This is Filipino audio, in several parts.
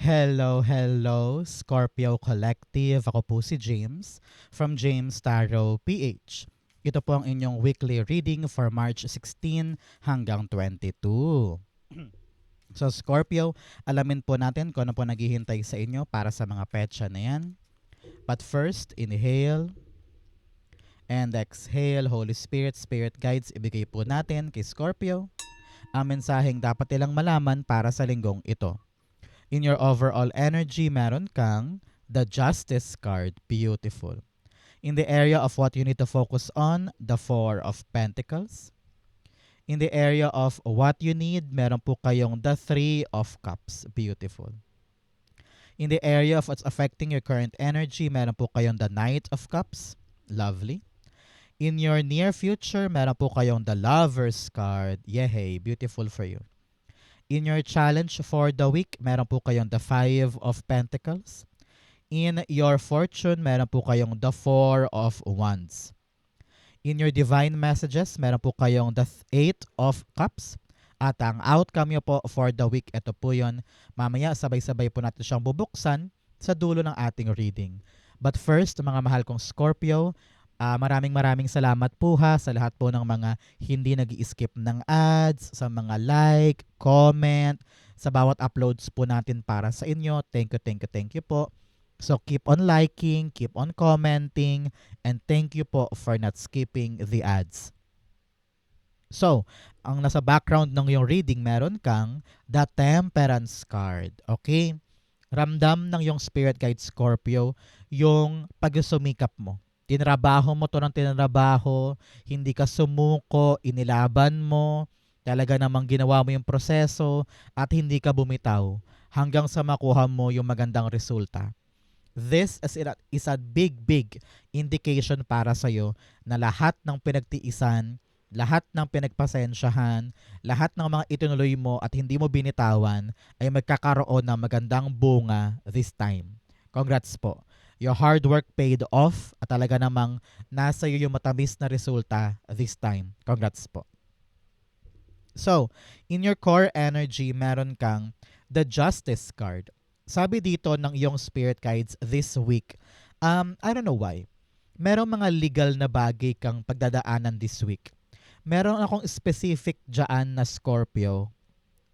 Hello, hello, Scorpio Collective. Ako po si James from James Tarot PH. Ito po ang inyong weekly reading for March 16 hanggang 22. So Scorpio, alamin po natin kung ano po naghihintay sa inyo para sa mga petsa na yan. But first, inhale and exhale. Holy Spirit, Spirit Guides, ibigay po natin kay Scorpio ang mensaheng dapat nilang malaman para sa linggong ito. In your overall energy, meron kang the Justice card. Beautiful. In the area of what you need to focus on, the Four of Pentacles. In the area of what you need, meron po kayong the Three of Cups. Beautiful. In the area of what's affecting your current energy, meron po kayong the Knight of Cups. Lovely. In your near future, meron po kayong the Lover's card. Yehey, beautiful for you. In your challenge for the week, meron po kayong the Five of Pentacles. In your fortune, meron po kayong the Four of Wands. In your divine messages, meron po kayong the Eight of Cups. At ang outcome nyo po for the week, ito po yun. Mamaya, sabay-sabay po natin siyang bubuksan sa dulo ng ating reading. But first, mga mahal kong Scorpio, maraming salamat po sa lahat po ng mga hindi nag-i-skip ng ads, sa mga like, comment, sa bawat uploads po natin para sa inyo. Thank you po. So keep on liking, keep on commenting, and thank you po for not skipping the ads. So, ang nasa background ng iyong reading, meron kang the Temperance card. Okay? Ramdam ng iyong spirit guide Scorpio yung pag-sumikap mo. Tinrabaho mo to ng tinrabaho, hindi ka sumuko, inilaban mo, talaga namang ginawa mo yung proseso at hindi ka bumitaw hanggang sa makuha mo yung magandang resulta. This is a big indication para sa'yo na lahat ng pinagtiisan, lahat ng pinagpasensyahan, lahat ng mga itinuloy mo at hindi mo binitawan ay magkakaroon ng magandang bunga this time. Congrats po. Your hard work paid off at talaga namang nasa iyo yung matamis na resulta this time. Congrats po. So, in your core energy, meron kang the Justice card. Sabi dito ng iyong spirit guides this week, I don't know why, merong mga legal na bagay kang pagdadaanan this week. Meron akong specific dyan na Scorpio,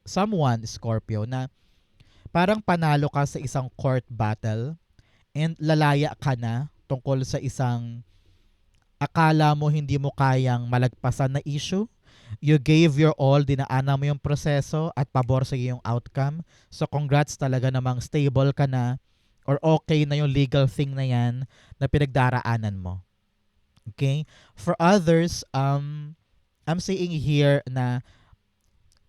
someone Scorpio, na parang panalo ka sa isang court battle and lalaya ka na tungkol sa isang akala mo hindi mo kayang malagpasan na issue. You gave your all, dinaanan mo yung proseso at pabor sa yung outcome. So congrats, talaga namang stable ka na or okay na yung legal thing na yan na pinagdaraanan mo. Okay? For others, I'm saying here na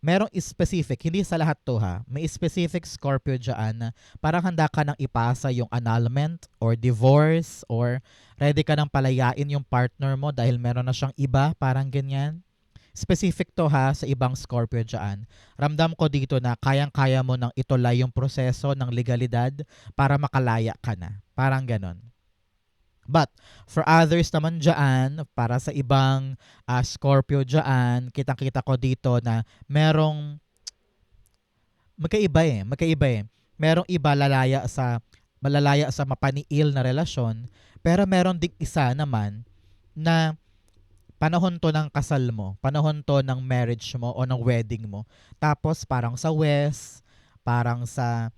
merong specific, hindi sa lahat to may specific Scorpio dyan na parang handa ka nang ipasa yung annulment or divorce or ready ka nang palayain yung partner mo dahil meron na siyang iba, parang ganyan. Specific to sa ibang Scorpio dyan. Ramdam ko dito na kayang-kaya mo nang itulay yung proseso ng legalidad para makalaya ka na. Parang ganon. But for others naman dyan, para sa ibang Scorpio dyan, kitang-kita ko dito na merong magkaiba eh. Merong iba malalaya sa mapaniil na relasyon, pero meron ding isa naman na panahon to ng kasal mo, panahon to ng marriage mo o ng wedding mo. Tapos parang sa West, parang sa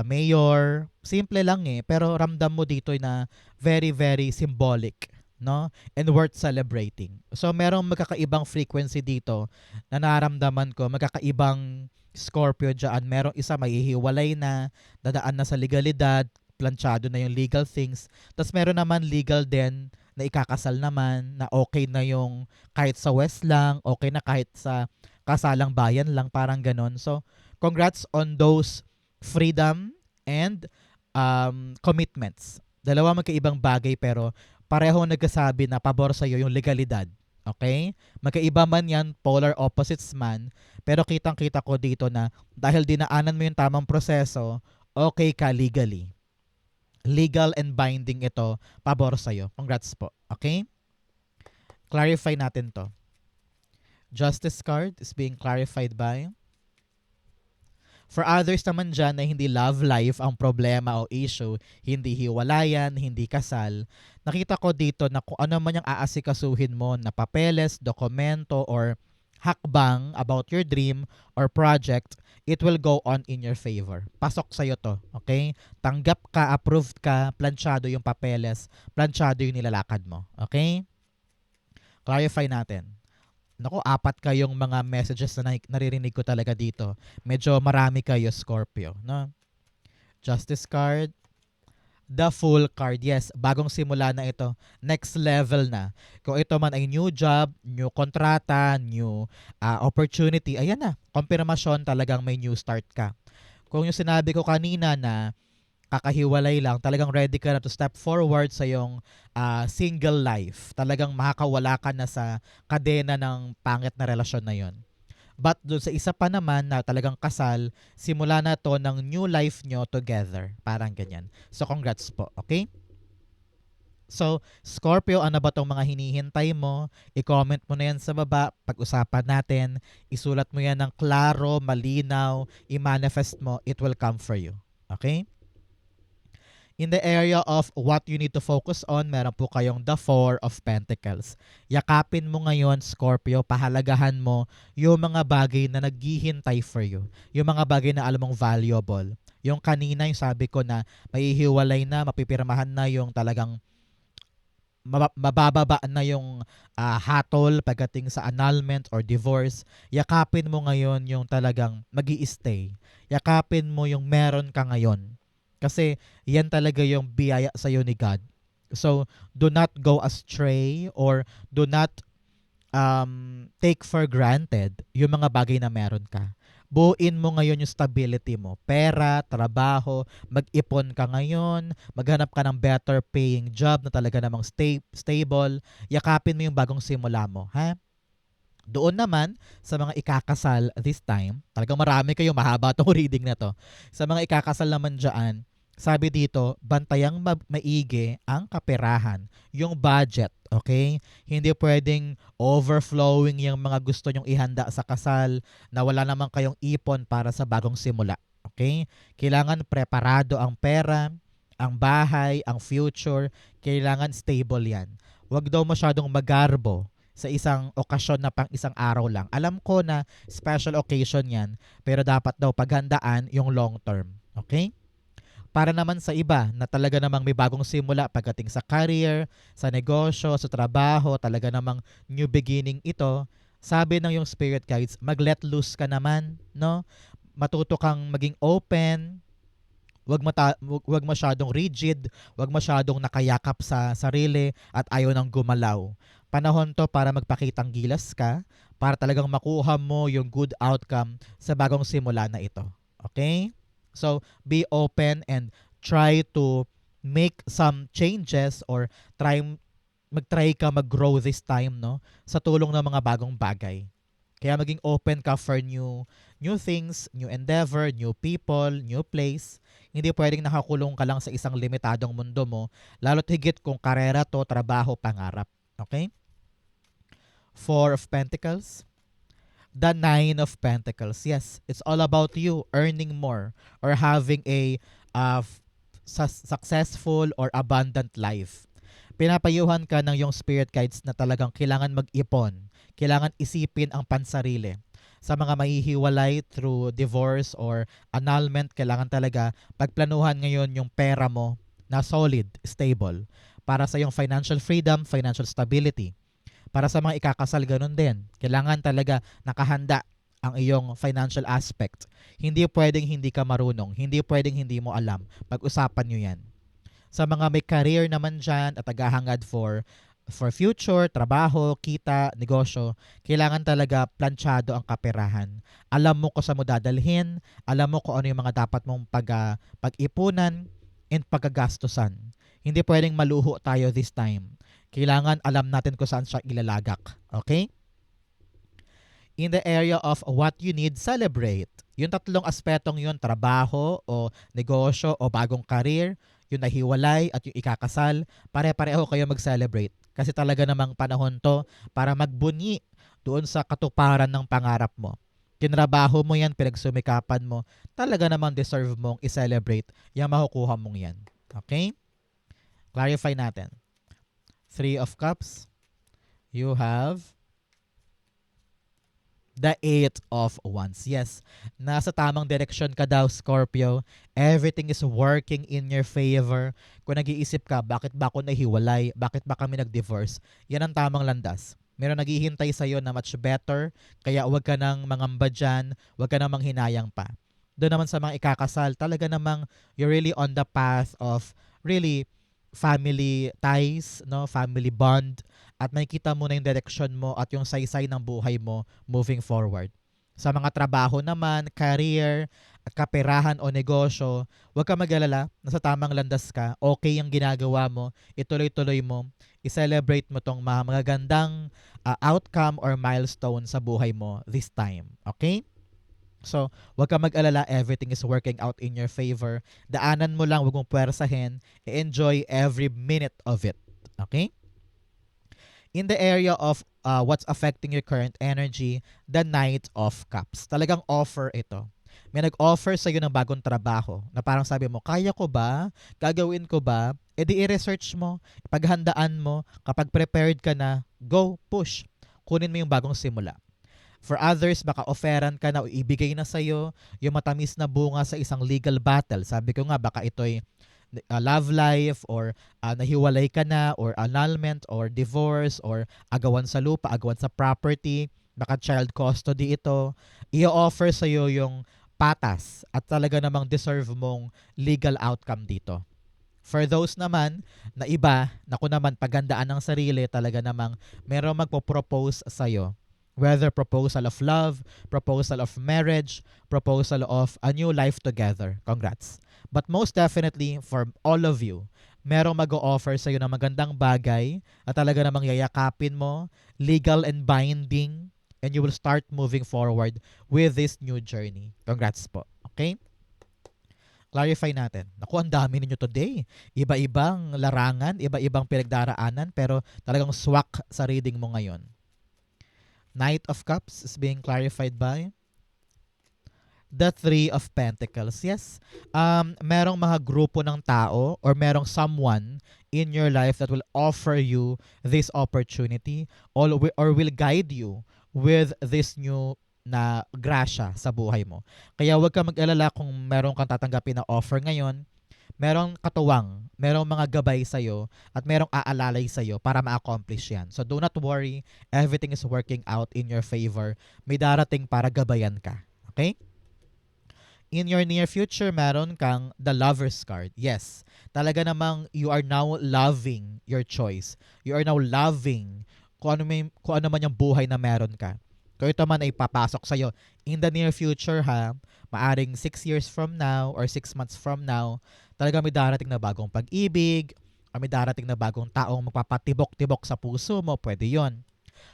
mayor, simple lang pero ramdam mo dito na very symbolic, no? And worth celebrating. So merong magkakaibang frequency dito na nararamdaman ko, magkakaibang Scorpio dyan. Merong isa mahihiwalay na, dadaan na sa legalidad, planchado na yung legal things. Tapos meron naman legal din na ikakasal naman, na okay na yung kahit sa West lang, okay na kahit sa kasalang bayan lang, parang ganon. So congrats on those freedom and commitments. Dalawa magkaibang bagay pero pareho nagkasabi na pabor sa iyo yung legalidad. Okay? Magkaiba man yan, polar opposites man, pero kitang-kita ko dito na dahil dinaanan mo yung tamang proseso, okay ka legally. Legal and binding ito, pabor sa iyo. Congrats po. Okay? Clarify natin to. Justice card is being clarified by For others naman dyan na hindi love life ang problema o issue, hindi hiwalayan, hindi kasal, nakita ko dito na kung ano man yung aasikasuhin mo na papeles, dokumento, or hakbang about your dream or project, it will go on in your favor. Pasok sa'yo to, okay? Tanggap ka, approved ka, planchado yung papeles, planchado yung nilalakad mo, okay? Clarify natin. Naku, 4 kayong mga messages na naririnig ko talaga dito. Medyo marami kayo, Scorpio, no? Justice card, the Fool card. Yes, bagong simula na ito. Next level na. Kung ito man ay new job, new kontrata, new opportunity, ayan na. Konfirmasyon talagang may new start ka. Kung yung sinabi ko kanina na kakahiwalay lang, talagang ready ka na to step forward sa iyong single life. Talagang makakawala ka na sa kadena ng pangit na relasyon na yon. But doon sa isa pa naman na talagang kasal, simula na to ng new life nyo together. Parang ganyan. So congrats po, okay? So, Scorpio, ano ba tong mga hinihintay mo? I-comment mo na yan sa baba. Pag-usapan natin. Isulat mo yan ng klaro, malinaw. I-manifest mo. It will come for you. Okay? In the area of what you need to focus on, meron po kayong the Four of Pentacles. Yakapin mo ngayon, Scorpio, pahalagahan mo yung mga bagay na naghihintay for you. Yung mga bagay na alam mong valuable. Yung kanina, yung sabi ko na maihiwalay na, mapipirmahan na yung talagang mabababa na yung hatol pagdating sa annulment or divorce. Yakapin mo ngayon yung talagang magi-stay. Yakapin mo yung meron ka ngayon. Kasi yan talaga yung biyaya sa iyo ni God. So, do not go astray or do not take for granted yung mga bagay na meron ka. Buuin mo ngayon yung stability mo. Pera, trabaho, mag-ipon ka ngayon, maghanap ka ng better paying job na talaga namang stable. Yakapin mo yung bagong simula mo. Ha? Doon naman sa mga ikakasal this time, talagang marami kayo, mahaba itong reading na to. Sa mga ikakasal naman dyan, sabi dito, bantayang maigi ang kaperahan, yung budget, okay? Hindi pwedeng overflowing yung mga gusto nyong ihanda sa kasal na wala naman kayong ipon para sa bagong simula, okay? Kailangan preparado ang pera, ang bahay, ang future, kailangan stable yan. Huwag daw masyadong magarbo sa isang okasyon na pang isang araw lang. Alam ko na special occasion yan, pero dapat daw paghandaan yung long term, okay? Para naman sa iba na talaga namang may bagong simula pagdating sa career, sa negosyo, sa trabaho, talaga namang new beginning ito, sabi ng yung spirit guides, mag-let loose ka naman, no? Matuto kang maging open, wag masyadong rigid, wag masyadong nakayakap sa sarili at ayaw nang gumalaw. Panahon to para magpakitang gilas ka, para talagang makuha mo yung good outcome sa bagong simula na ito. Okay? So, be open and try to make some changes or mag-try ka mag-grow this time, no? Sa tulong ng mga bagong bagay. Kaya maging open ka for new things, new endeavor, new people, new place. Hindi pwedeng nakakulong ka lang sa isang limitadong mundo mo, lalo't higit kung karera to, trabaho, pangarap. Okay? Four of Pentacles. The Nine of Pentacles. Yes, it's all about you earning more or having a successful or abundant life. Pinapayuhan ka ng yung spirit guides na talagang kailangan mag-ipon. Kailangan isipin ang pansarili. Sa mga mahihiwalay through divorce or annulment, kailangan talaga pagplanuhan ngayon yung pera mo na solid, stable. Para sa yung financial freedom, financial stability. Para sa mga ikakasal, ganun din. Kailangan talaga nakahanda ang iyong financial aspect. Hindi pwedeng hindi ka marunong. Hindi pwedeng hindi mo alam. Pag-usapan nyo yan. Sa mga may career naman dyan at naghahangad for future, trabaho, kita, negosyo, kailangan talaga planchado ang kaperahan. Alam mo kung saan mo dadalhin, alam mo kung ano yung mga dapat mong pag-ipunan and pagkagastusan. Hindi pwedeng maluho tayo this time. Kailangan alam natin kung saan siya ilalagak. Okay? In the area of what you need, celebrate. Yung tatlong aspetong yun, trabaho o negosyo o bagong career, yung nahiwalay at yung ikakasal, pare-pareho kayo mag-celebrate. Kasi talaga namang panahon to para magbunyi doon sa katuparan ng pangarap mo. Kinrabaho mo yan, pinagsumikapan mo, talaga namang deserve mong i-celebrate yung makukuha mong yan. Okay? Clarify natin. Three of Cups. You have the Eight of Wands. Yes, nasa tamang direksyon ka daw, Scorpio. Everything is working in your favor. Kung nag-iisip ka, bakit ba ako nahiwalay? Bakit ba kami nag-divorce? Yan ang tamang landas. Meron naghihintay sa'yo na much better, kaya huwag ka nang mangamba dyan, huwag ka nang manghinayang pa. Doon naman sa mga ikakasal, talaga namang you're really on the path of really family ties, no, family bond, at makikita mo na yung direction mo at yung saysay ng buhay mo moving forward. Sa mga trabaho naman, career, kaperahan o negosyo, huwag ka mag-alala, nasa tamang landas ka, okay yung ginagawa mo, ituloy-tuloy mo, i-celebrate mo tong mga magagandang outcome or milestone sa buhay mo this time. Okay? So, huwag ka mag-alala, everything is working out in your favor. Daanan mo lang, huwag mong puwersahin. Enjoy every minute of it. Okay? In the area of what's affecting your current energy, the Knight of Cups. Talagang offer ito. May nag-offer sa'yo ng bagong trabaho na parang sabi mo, kaya ko ba? Gagawin ko ba? E di i-research mo, ipaghandaan mo, kapag prepared ka na, go, push. Kunin mo yung bagong simula. For others, baka offeran ka na o ibigay na sa'yo yung matamis na bunga sa isang legal battle. Sabi ko nga, baka ito'y love life or nahiwalay ka na or annulment or divorce or agawan sa lupa, agawan sa property, baka child custody ito. I-offer sa'yo yung patas at talaga namang deserve mong legal outcome dito. For those naman na iba, naku naman, pagandaan ng sarili, talaga namang merong magpo-propose sa'yo. Whether proposal of love, proposal of marriage, proposal of a new life together. Congrats. But most definitely, for all of you, merong mag-o-offer sa'yo ng magandang bagay at talaga namang yayakapin mo, legal and binding, and you will start moving forward with this new journey. Congrats po. Okay? Clarify natin. Naku, ang dami ninyo today. Iba-ibang larangan, iba-ibang pinagdaraanan, pero talagang swak sa reading mo ngayon. Knight of Cups is being clarified by the Three of Pentacles. Yes, merong mga grupo ng tao or merong someone in your life that will offer you this opportunity or will guide you with this new na grasya sa buhay mo. Kaya huwag ka mag-alala kung meron kang tatanggapin na offer ngayon. Merong katuwang, merong mga gabay sa'yo, at merong aalalay sa'yo para ma-accomplish yan. So do not worry, everything is working out in your favor. May darating para gabayan ka. Okay? In your near future, meron kang the Lover's card. Yes, talaga namang you are now loving your choice. You are now loving kung ano man yung buhay na meron ka. Kung ito man ay papasok sa'yo in the near future ha, maaring 6 years from now or 6 months from now, talaga may darating na bagong pag-ibig, o may darating na bagong taong magpapatibok-tibok sa puso mo, pwede yon.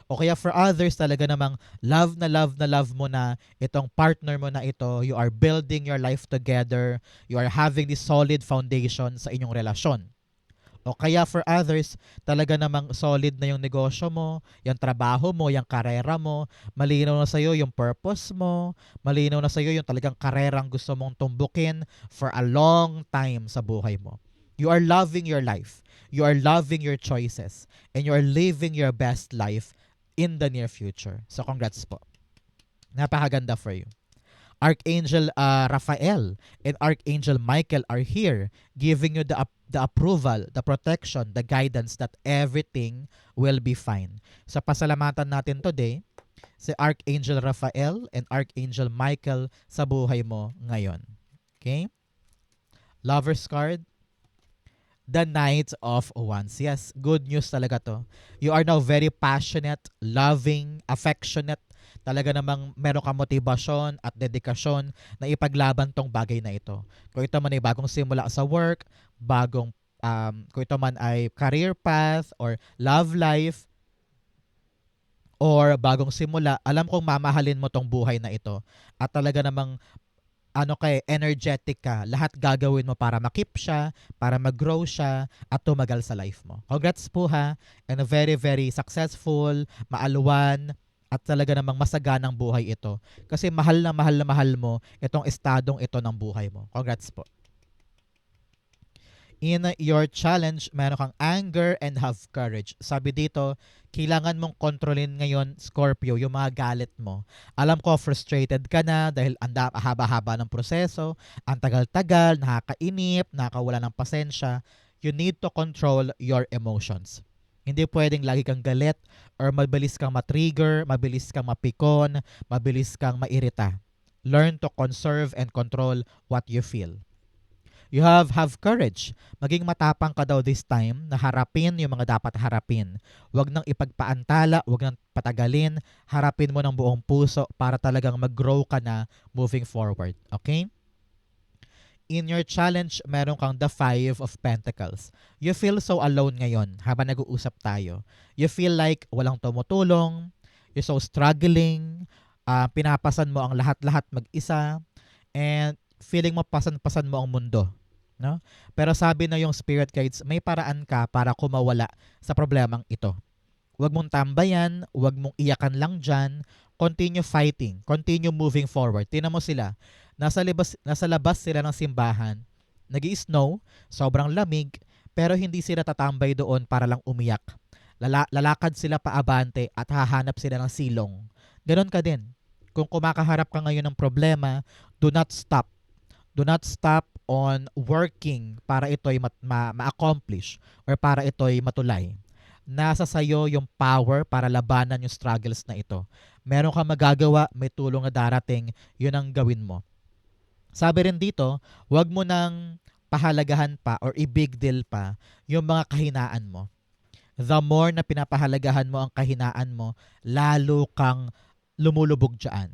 O kaya for others, talaga namang love na love na love mo na itong partner mo na ito, you are building your life together, you are having this solid foundation sa inyong relasyon. O kaya for others, talaga namang solid na yung negosyo mo, yung trabaho mo, yung karera mo, malinaw na sa'yo yung purpose mo, malinaw na sa'yo yung talagang karerang gusto mong tumbukin for a long time sa buhay mo. You are loving your life. You are loving your choices. And you are living your best life in the near future. So congrats po. Napakaganda for you. Archangel Raphael and Archangel Michael are here giving you the approval, the protection, the guidance that everything will be fine. Sa pasalamatan natin today, si Archangel Raphael and Archangel Michael sa buhay mo ngayon. Okay? Lover's card, the Knight of Wands. Yes, good news talaga to. You are now very passionate, loving, affectionate. Talaga namang meron kang motibasyon at dedikasyon na ipaglaban tong bagay na ito. Kung ito man ay bagong simula sa work, kung ito man ay career path or love life, or bagong simula, alam kong mamahalin mo tong buhay na ito. At talaga namang energetic ka. Lahat gagawin mo para makip siya, para mag-grow siya, at tumagal sa life mo. Congrats po ha. And a very, very successful, maaluwan, at talaga namang masaganang buhay ito. Kasi mahal na mahal na mahal mo itong estadong ito ng buhay mo. Congrats po. In your challenge, meron kang anger and have courage. Sabi dito, kailangan mong kontrolin ngayon, Scorpio, yung mga galit mo. Alam ko, frustrated ka na dahil ang haba-haba ng proseso, ang tagal-tagal, nakakainip, nakakawala ng pasensya. You need to control your emotions. Hindi pwedeng lagi kang galit or mabilis kang matrigger, mabilis kang mapikon, mabilis kang mairita. Learn to conserve and control what you feel. You have courage. Maging matapang ka daw this time na harapin yung mga dapat harapin. Huwag nang ipagpaantala, huwag nang patagalin. Harapin mo ng buong puso para talagang mag-grow ka na moving forward. Okay? In your challenge, meron kang the Five of Pentacles. You feel so alone ngayon habang nag-uusap tayo. You feel like walang tumutulong, you're so struggling, pinapasan mo ang lahat-lahat mag-isa, and feeling mo pasan-pasan mo ang mundo. No? Pero sabi na yung spirit guides, may paraan ka para kumawala sa problemang ito. Huwag mong tambayan, huwag mong iyakan lang dyan. Continue fighting, continue moving forward. Tingnan mo sila, nasa labas sila ng simbahan, nag-i-snow, sobrang lamig, pero hindi sila tatambay doon para lang umiyak. Lalakad sila paabante at hahanap sila ng silong. Ganon ka din. Kung kumakaharap ka ngayon ng problema, do not stop. Do not stop on working para ito'y ma-accomplish or para ito'y matulay. Nasa sayo yung power para labanan yung struggles na ito. Meron kang magagawa, may tulong na darating, yun ang gawin mo. Sabi rin dito, huwag mo nang pahalagahan pa or i-big deal pa yung mga kahinaan mo. The more na pinapahalagahan mo ang kahinaan mo, lalo kang lumulubog dyan.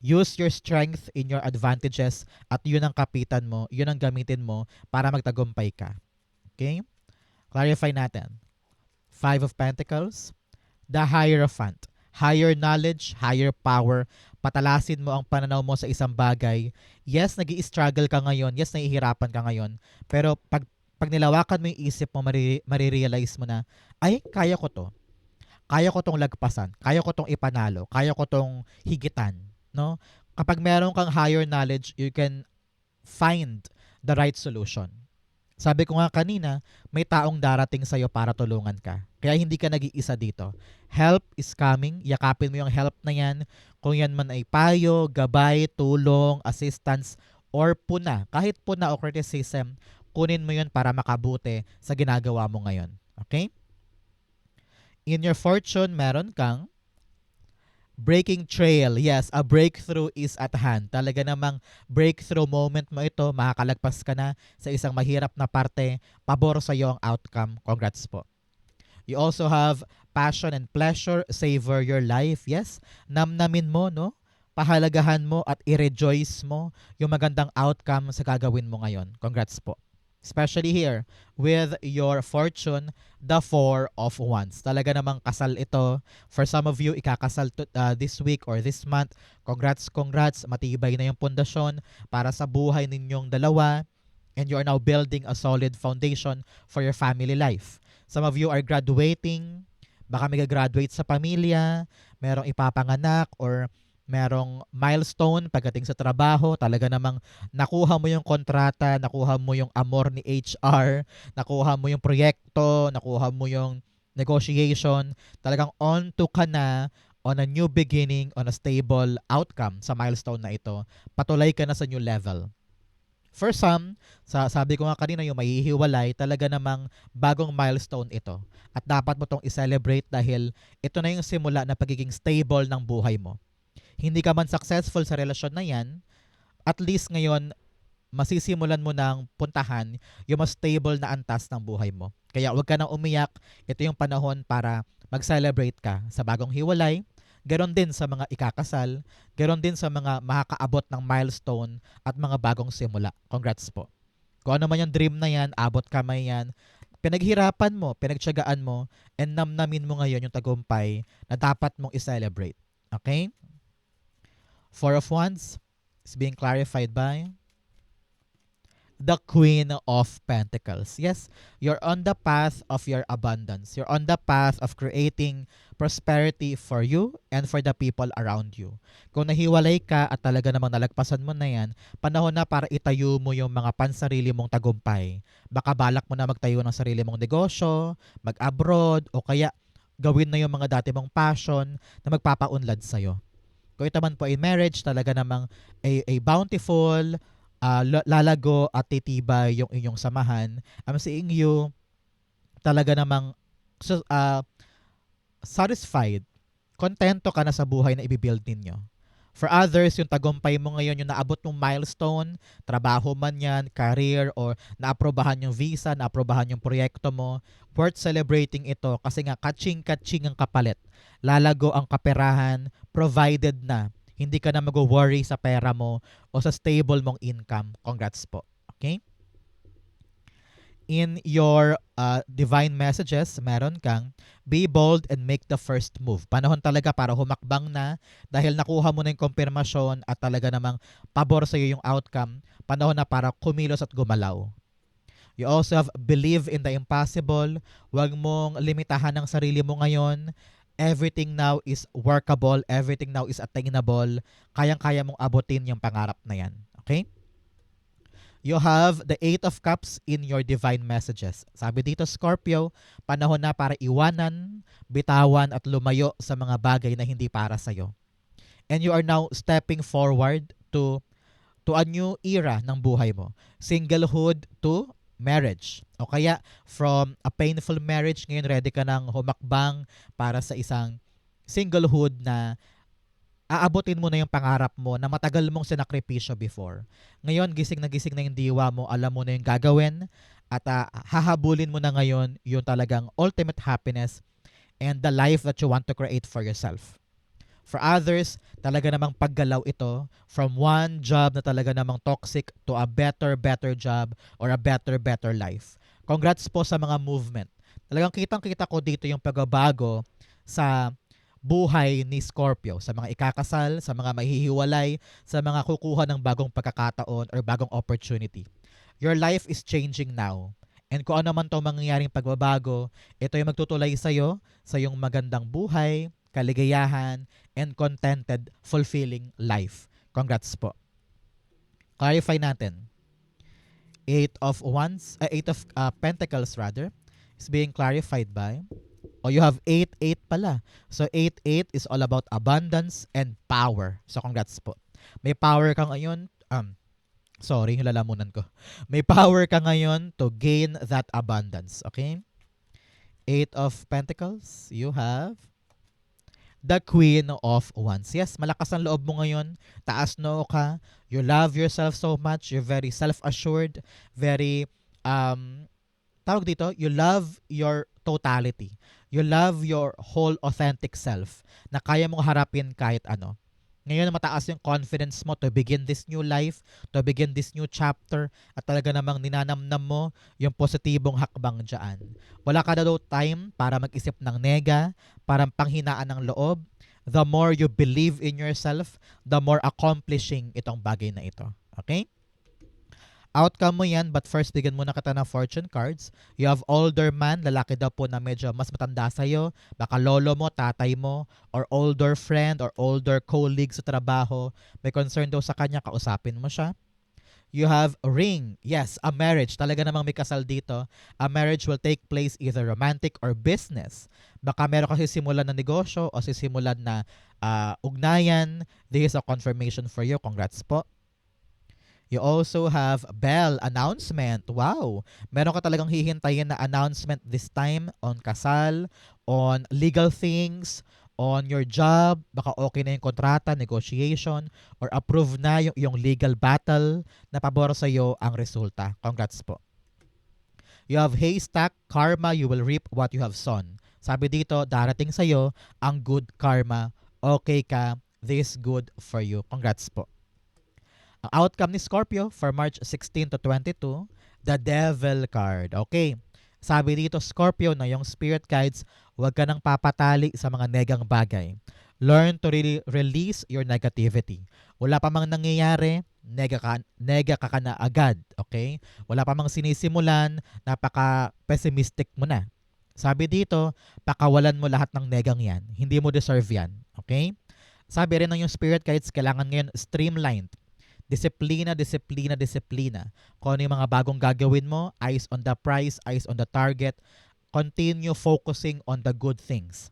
Use your strength in your advantages at yun ang kapitan mo, yun ang gamitin mo para magtagumpay ka. Okay? Clarify natin. Five of Pentacles, the Hierophant. Higher knowledge, higher power. Patalasin mo ang pananaw mo sa isang bagay. Yes, nag-i-struggle ka ngayon. Yes, nahihirapan ka ngayon. Pero pag nilawakan mo yung isip mo, marirealize mo na, ay, kaya ko to. Kaya ko tong lagpasan. Kaya ko tong ipanalo. Kaya ko tong higitan. No? Kapag meron kang higher knowledge, you can find the right solution. Sabi ko nga kanina, may taong darating sa'yo para tulungan ka. Kaya hindi ka nag-iisa dito. Help is coming. Yakapin mo yung help na yan. Kung yan man ay payo, gabay, tulong, assistance, or puna. Kahit puna o criticism, kunin mo yun para makabuti sa ginagawa mo ngayon. Okay? In your fortune, meron kang breaking trail. Yes, a breakthrough is at hand. Talaga namang breakthrough moment mo ito. Makakalagpas ka na sa isang mahirap na parte. Pabor sa iyo ang outcome. Congrats po. You also have passion and pleasure. Savor your life. Yes, namnamin mo, no? Pahalagahan mo at i-rejoice mo yung magandang outcome sa gagawin mo ngayon. Congrats po. Especially here, with your fortune, the Four of Wands. Talaga namang kasal ito. For some of you, ikakasal this week or this month. Congrats, congrats. Matibay na yung pundasyon para sa buhay ninyong dalawa. And you are now building a solid foundation for your family life. Some of you are graduating. Baka may graduate sa pamilya. Merong ipapanganak or merong milestone pagdating sa trabaho, talaga namang nakuha mo yung kontrata, nakuha mo yung amor ni HR, nakuha mo yung proyekto, nakuha mo yung negotiation, talagang on to ka na on a new beginning, on a stable outcome sa milestone na ito. Patuloy ka na sa new level. For some, sabi ko nga kanina yung mahihiwalay, talaga namang bagong milestone ito. At dapat mo itong i-celebrate dahil ito na yung simula na pagiging stable ng buhay mo. Hindi ka man successful sa relasyon na yan, at least ngayon, masisimulan mo ng puntahan yung mas stable na antas ng buhay mo. Kaya huwag ka nang umiyak. Ito yung panahon para mag-celebrate ka sa bagong hiwalay. Ganon din sa mga ikakasal. Ganon din sa mga makakaabot ng milestone at mga bagong simula. Congrats po. Kung ano man yung dream na yan, abot kamay yan, pinaghirapan mo, pinagtiyagaan mo, and namnamin mo ngayon yung tagumpay na dapat mong i-celebrate. Okay? Four of Wands is being clarified by the Queen of Pentacles. Yes, you're on the path of your abundance. You're on the path of creating prosperity for you and for the people around you. Kung nahiwalay ka at talaga namang nalagpasan mo na yan, panahon na para itayo mo yung mga pansarili mong tagumpay. Baka balak mo na magtayo ng sarili mong negosyo, mag-abroad, o kaya gawin na yung mga dati mong passion na magpapaunlad sa'yo. Kung ito man po in marriage, talaga namang a bountiful, lalago at titibay yung inyong samahan. I'm seeing you talaga namang satisfied, kontento ka na sa buhay na ibibuild ninyo. For others, yung tagumpay mo ngayon, yung naabot mong milestone, trabaho man yan, career, or naaprobahan yung visa, naaprobahan yung proyekto mo, worth celebrating ito kasi nga kaching-kaching ang kapalit. Lalago ang kaperahan, provided na. Hindi ka na mag-worry sa pera mo o sa stable mong income. Congrats po. Okay? In your divine messages, meron kang be bold and make the first move. Panahon talaga para humakbang na dahil nakuha mo na yung konfirmasyon at talaga namang pabor sa iyo yung outcome. Panahon na para kumilos at gumalaw. You also have believe in the impossible. Huwag mong limitahan ang sarili mo ngayon. Everything now is workable. Everything now is attainable. Kayang-kaya mong abutin yung pangarap na yan. Okay? You have the Eight of Cups in your divine messages. Sabi dito, Scorpio, panahon na para iwanan, bitawan at lumayo sa mga bagay na hindi para sa'yo. And you are now stepping forward to a new era ng buhay mo. Singlehood to marriage. O kaya from a painful marriage, ngayon ready ka nang humakbang para sa isang singlehood na aabutin mo na yung pangarap mo na matagal mong sinakripisyo before. Ngayon, gising na yung diwa mo, alam mo na yung gagawin, at hahabulin mo na ngayon yung talagang ultimate happiness and the life that you want to create for yourself. For others, talaga namang paggalaw ito from one job na talaga namang toxic to a better job or a better life. Congrats po sa mga movement. Talagang kitang-kita ko dito yung pagbabago sa buhay ni Scorpio, sa mga ikakasal, sa mga mahihiwalay, sa mga kukuha ng bagong pagkakataon or bagong opportunity. Your life is changing now. And kung ano man itong mangyayaring pagbabago, ito yung magtutulay sa'yo, sa iyong magandang buhay, kaligayahan, and contented, fulfilling life. Congrats po. Clarify natin. Eight of Pentacles rather, is being clarified by you have 8-8 pala. So 8-8 is all about abundance and power. So congrats po. May power ka ngayon. Lalamunan ko. May power ka ngayon to gain that abundance. Okay? 8 of Pentacles. You have the Queen of Wands. Yes, malakas ang loob mo ngayon. Taas noo ka. You love yourself so much. You're very self-assured. Very, tawag dito, you love your totality. You love your whole authentic self na kaya mong harapin kahit ano. Ngayon mataas yung confidence mo to begin this new life, to begin this new chapter, at talaga namang ninanamnam mo yung positibong hakbang dyan. Wala ka na daw time para mag-isip ng nega, parang panghinaan ng loob. The more you believe in yourself, the more accomplishing itong bagay na ito. Okay? Outcome mo yan, but first bigyan muna kita ng fortune cards. You have older man, lalaki daw po na medyo mas matanda sa'yo, baka lolo mo, tatay mo, or older friend, or older colleague sa trabaho. May concern daw sa kanya, kausapin mo siya. You have ring. Yes, a marriage. Talaga namang may kasal dito. A marriage will take place either romantic or business. Baka meron ka sisimulan na negosyo o sisimulan na ugnayan. This is a confirmation for you. Congrats po. You also have bell announcement. Wow! Meron ka talagang hihintayin na announcement this time on kasal, on legal things, on your job. Baka okay na yung kontrata, negotiation, or approve na yung legal battle na pabor sa iyo ang resulta. Congrats po. You have haystack, karma, you will reap what you have sown. Sabi dito, darating sa iyo ang good karma. Okay ka, this good for you. Congrats po. Ang outcome ni Scorpio for March 16 to 22, the Devil card. Okay. Sabi dito, Scorpio, na yung spirit guides, huwag ka nang papatali sa mga negang bagay. Learn to really release your negativity. Wala pa mang nangyayari, nega ka na agad, okay? Wala pa mang sinisimulan, napaka-pessimistic mo na. Sabi dito, pakawalan mo lahat ng negang yan. Hindi mo deserve yan, okay? Sabi rin ng yung spirit guides, kailangan ngayon streamlined. Disiplina, disiplina, disiplina. Kung ano yung mga bagong gagawin mo, eyes on the prize, eyes on the target. Continue focusing on the good things.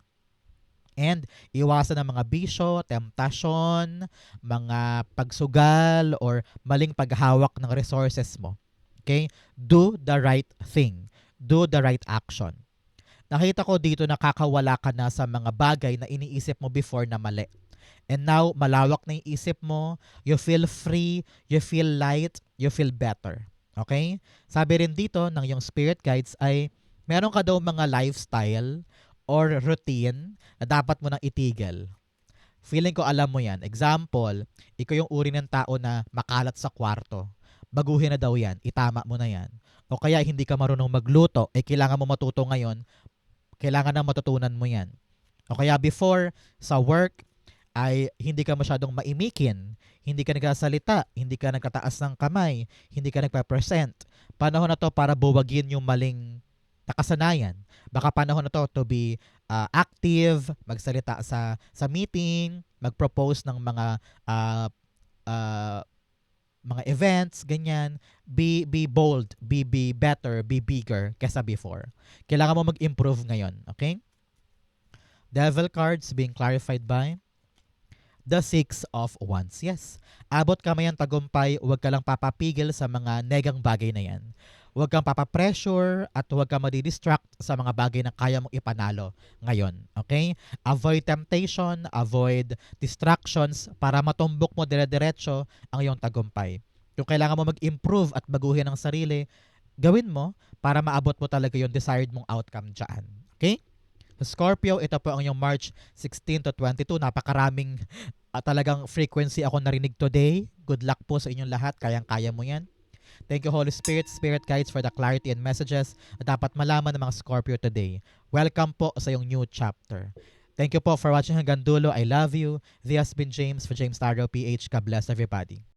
And iwasan ng mga bisyo, temptasyon, mga pagsugal, or maling paghawak ng resources mo. Okay? Do the right thing. Do the right action. Nakita ko dito nakakawala ka na sa mga bagay na iniisip mo before na mali. And now, malawak na yung isip mo, you feel free, you feel light, you feel better. Okay? Sabi rin dito ng yung spirit guides ay meron ka daw mga lifestyle or routine na dapat mo nang itigil. Feeling ko alam mo yan. Example, ikaw yung uri ng tao na makalat sa kwarto. Baguhin na daw yan. Itama mo na yan. O kaya hindi ka marunong magluto, kailangan mo matuto ngayon, kailangan na matutunan mo yan. O kaya before, sa work, ay hindi ka masyadong maimikin, hindi ka nagsasalita, hindi ka nagkataas ng kamay, hindi ka nagpa-present. Panahon na to para buwagin yung maling nakasanayan. Baka panahon na to be active, magsalita sa meeting, mag-propose ng uh, uh, mga events, ganyan. Be bold, be better, be bigger kesa before. Kailangan mo mag-improve ngayon, okay? Devil cards being clarified by the Six of Wands. Yes. Abot kamay ang tagumpay, huwag ka lang papapigil sa mga negang bagay na yan. Huwag kang papapressure at huwag kang madidistract sa mga bagay na kaya mong ipanalo ngayon. Okay? Avoid temptation, avoid distractions para matumbok mo dire-diretso ang iyong tagumpay. Kung kailangan mo mag-improve at baguhin ang sarili, gawin mo para maabot mo talaga yung desired mong outcome dyan. Okay? Scorpio, ito po ang yung March 16 to 22. Napakaraming talagang frequency ako narinig today. Good luck po sa inyong lahat. Kayang-kaya mo yan. Thank you, Holy Spirit, Spirit Guides, for the clarity and messages na dapat malaman ng mga Scorpio today. Welcome po sa yung new chapter. Thank you po for watching hanggang dulo. I love you. This has been James for James Tarot PH. God bless everybody.